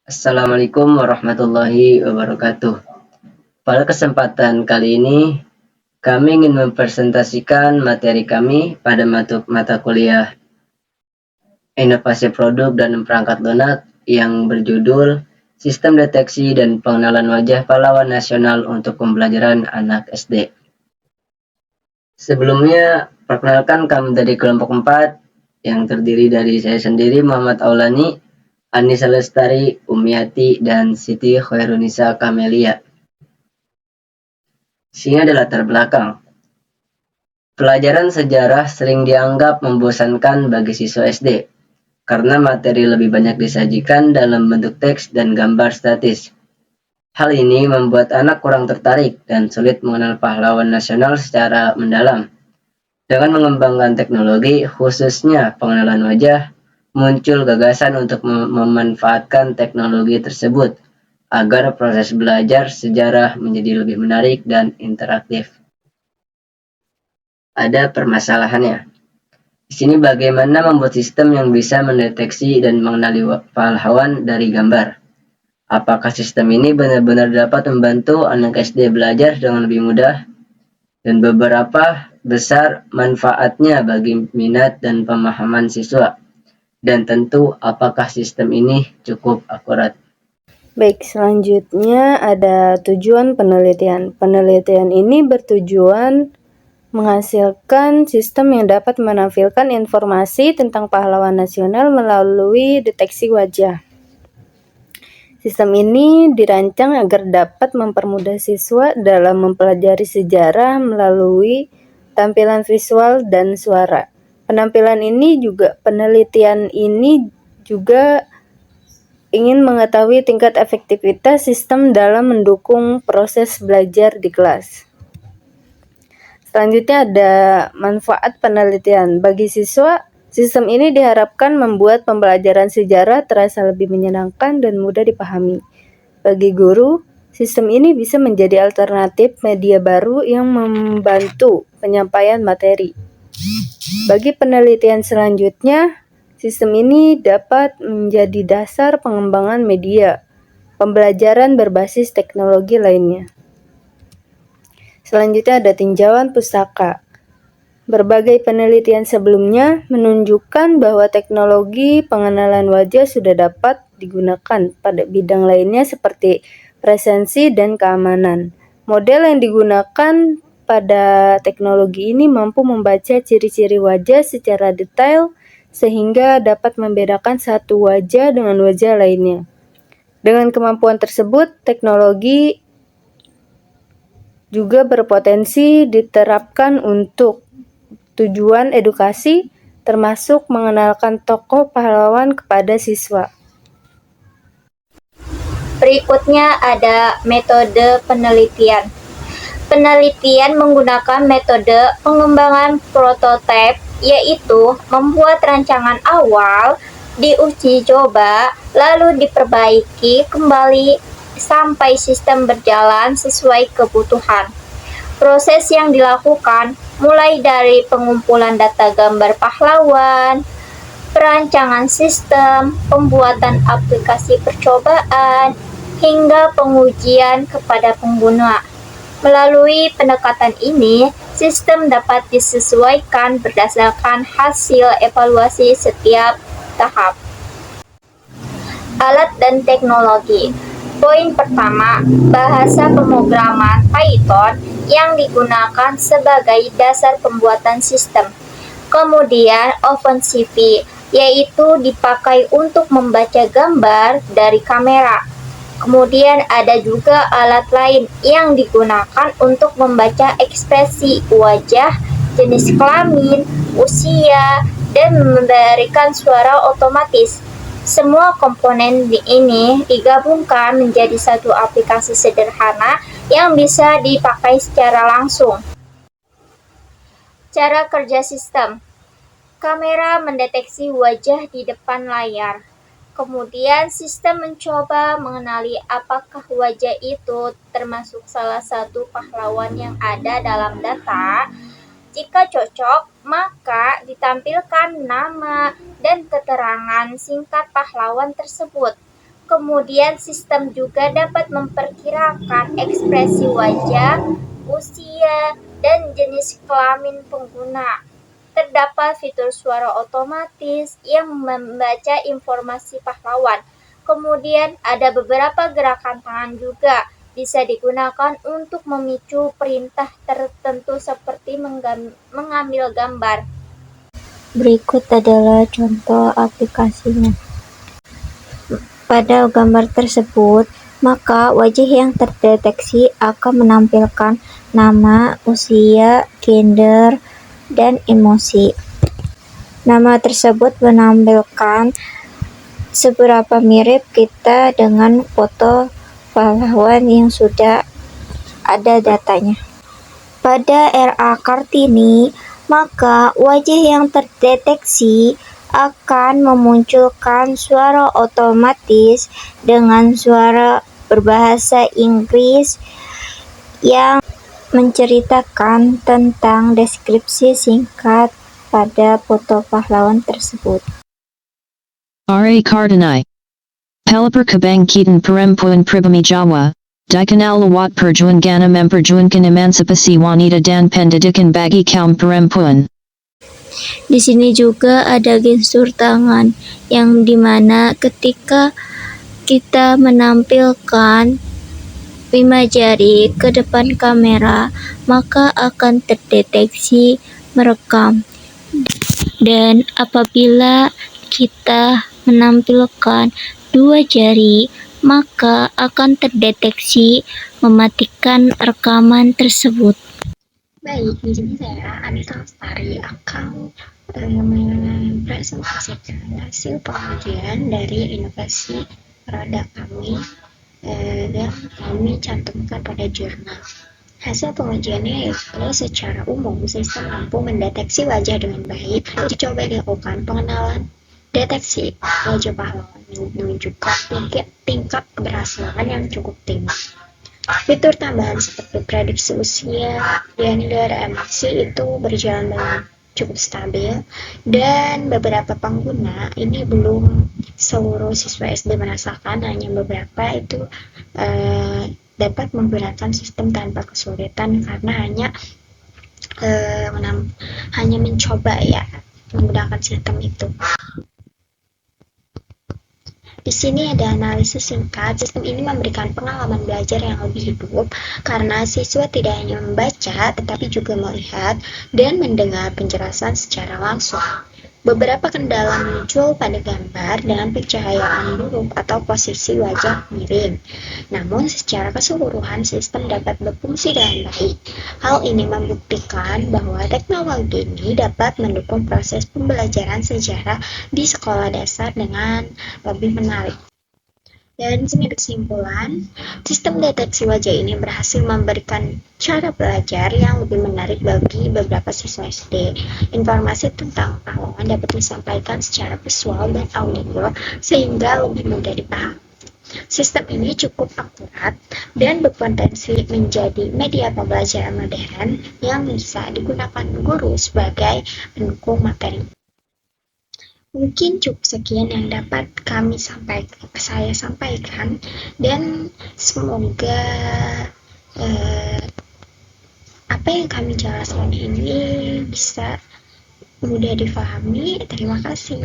Assalamualaikum warahmatullahi wabarakatuh. Pada kesempatan kali ini, kami ingin mempresentasikan materi kami pada mata kuliah Inovasi Produk dan Perangkat Lunak yang berjudul Sistem Deteksi dan Pengenalan Wajah Pahlawan Nasional untuk Pembelajaran Anak SD. Sebelumnya, perkenalkan kami dari kelompok 4 yang terdiri dari saya sendiri Muhammad Aulani, Anissa Lestari, Umiati, dan Siti Khairunisa Kamelia. Sini ada latar belakang. Pelajaran sejarah sering dianggap membosankan bagi siswa SD karena materi lebih banyak disajikan dalam bentuk teks dan gambar statis. Hal ini membuat anak kurang tertarik dan sulit mengenal pahlawan nasional secara mendalam. Dengan mengembangkan teknologi, khususnya pengenalan wajah, muncul gagasan untuk memanfaatkan teknologi tersebut agar proses belajar sejarah menjadi lebih menarik dan interaktif. Ada permasalahannya. Di sini bagaimana membuat sistem yang bisa mendeteksi dan mengenali pahlawan dari gambar. Apakah sistem ini benar-benar dapat membantu anak SD belajar dengan lebih mudah? Dan beberapa besar manfaatnya bagi minat dan pemahaman siswa. Dan tentu apakah sistem ini cukup akurat. Baik, selanjutnya ada tujuan penelitian. Penelitian ini bertujuan menghasilkan sistem yang dapat menampilkan informasi tentang pahlawan nasional melalui deteksi wajah. Sistem ini dirancang agar dapat mempermudah siswa dalam mempelajari sejarah melalui tampilan visual dan suara. Penelitian ini juga ingin mengetahui tingkat efektivitas sistem dalam mendukung proses belajar di kelas. Selanjutnya ada manfaat penelitian. Bagi siswa, sistem ini diharapkan membuat pembelajaran sejarah terasa lebih menyenangkan dan mudah dipahami. Bagi guru, sistem ini bisa menjadi alternatif media baru yang membantu penyampaian materi. Bagi penelitian selanjutnya, sistem ini dapat menjadi dasar pengembangan media pembelajaran berbasis teknologi lainnya. Selanjutnya ada tinjauan pustaka. Berbagai penelitian sebelumnya menunjukkan bahwa teknologi pengenalan wajah sudah dapat digunakan pada bidang lainnya seperti presensi dan keamanan. Model yang digunakan pada teknologi ini mampu membaca ciri-ciri wajah secara detail sehingga dapat membedakan satu wajah dengan wajah lainnya. Dengan kemampuan tersebut, teknologi juga berpotensi diterapkan untuk tujuan edukasi, termasuk mengenalkan tokoh pahlawan kepada siswa. Berikutnya ada metode penelitian. Penelitian menggunakan metode pengembangan prototipe, yaitu membuat rancangan awal, diuji coba, lalu diperbaiki kembali sampai sistem berjalan sesuai kebutuhan. Proses yang dilakukan mulai dari pengumpulan data gambar pahlawan, perancangan sistem, pembuatan aplikasi percobaan, hingga pengujian kepada pengguna. Melalui pendekatan ini, sistem dapat disesuaikan berdasarkan hasil evaluasi setiap tahap. Alat dan teknologi. Poin pertama, bahasa pemrograman Python yang digunakan sebagai dasar pembuatan sistem. Kemudian OpenCV, yaitu dipakai untuk membaca gambar dari kamera. Kemudian ada juga alat lain yang digunakan untuk membaca ekspresi wajah, jenis kelamin, usia, dan memberikan suara otomatis. Semua komponen ini digabungkan menjadi satu aplikasi sederhana yang bisa dipakai secara langsung. Cara kerja sistem. Kamera mendeteksi wajah di depan layar. Kemudian sistem mencoba mengenali apakah wajah itu termasuk salah satu pahlawan yang ada dalam data. Jika cocok, maka ditampilkan nama dan keterangan singkat pahlawan tersebut. Kemudian sistem juga dapat memperkirakan ekspresi wajah, usia, dan jenis kelamin pengguna. Terdapat fitur suara otomatis yang membaca informasi pahlawan. Kemudian ada beberapa gerakan tangan juga bisa digunakan untuk memicu perintah tertentu seperti mengambil gambar. Berikut adalah contoh aplikasinya. Pada gambar tersebut, maka wajah yang terdeteksi akan menampilkan nama, usia, gender, dan emosi. Nama tersebut menampilkan seberapa mirip kita dengan foto pahlawan yang sudah ada datanya. Pada era Kartini, maka wajah yang terdeteksi akan memunculkan suara otomatis dengan suara berbahasa Inggris yang menceritakan tentang deskripsi singkat pada foto pahlawan tersebut. Ra Kartanai. Pelipper Kabangkitan Perempuan Pribumi Jawa, Dikanal Lawat Perjuan Gana Memperjuankan Emansipasi Wanita dan Pendidikan Bagi Kaum Perempuan. Di sini juga ada gestur tangan yang dimana ketika kita menampilkan 5 jari ke depan kamera, maka akan terdeteksi merekam. Dan apabila kita menampilkan 2 jari, maka akan terdeteksi mematikan rekaman tersebut. Baik, di sini saya Anissa Lestari akan mempresentasikan hasil pengujian dari inovasi produk kami yang kami cantumkan pada jurnal. Hasil pengujiannya yaitu secara umum sistem mampu mendeteksi wajah dengan baik. Uji coba dilakukan pengenalan deteksi wajah pahlawan menunjukkan tingkat keberhasilan yang cukup tinggi. Fitur tambahan seperti prediksi usia, gender, emosi itu berjalan dengan cukup stabil, dan beberapa pengguna ini belum seluruh siswa SD merasakan, hanya beberapa itu dapat menggunakan sistem tanpa kesulitan karena hanya mencoba ya menggunakan sistem itu. Di sini ada analisis singkat. Sistem ini memberikan pengalaman belajar yang lebih hidup karena siswa tidak hanya membaca tetapi juga melihat dan mendengar penjelasan secara langsung. Beberapa kendala muncul pada gambar dengan pencahayaan buruk atau posisi wajah miring. Namun secara keseluruhan sistem dapat berfungsi dengan baik. Hal ini membuktikan bahwa teknologi ini dapat mendukung proses pembelajaran sejarah di sekolah dasar dengan lebih menarik. Dan sini kesimpulan, sistem deteksi wajah ini berhasil memberikan cara belajar yang lebih menarik bagi beberapa siswa SD. Informasi tentang pahlawan dapat disampaikan secara visual dan audio sehingga lebih mudah dipahami. Sistem ini cukup akurat dan berpotensi menjadi media pembelajaran modern yang bisa digunakan guru sebagai pendukung materi. Mungkin cukup sekian yang dapat saya sampaikan, dan semoga apa yang kami jelaskan ini bisa mudah difahami. Terima kasih.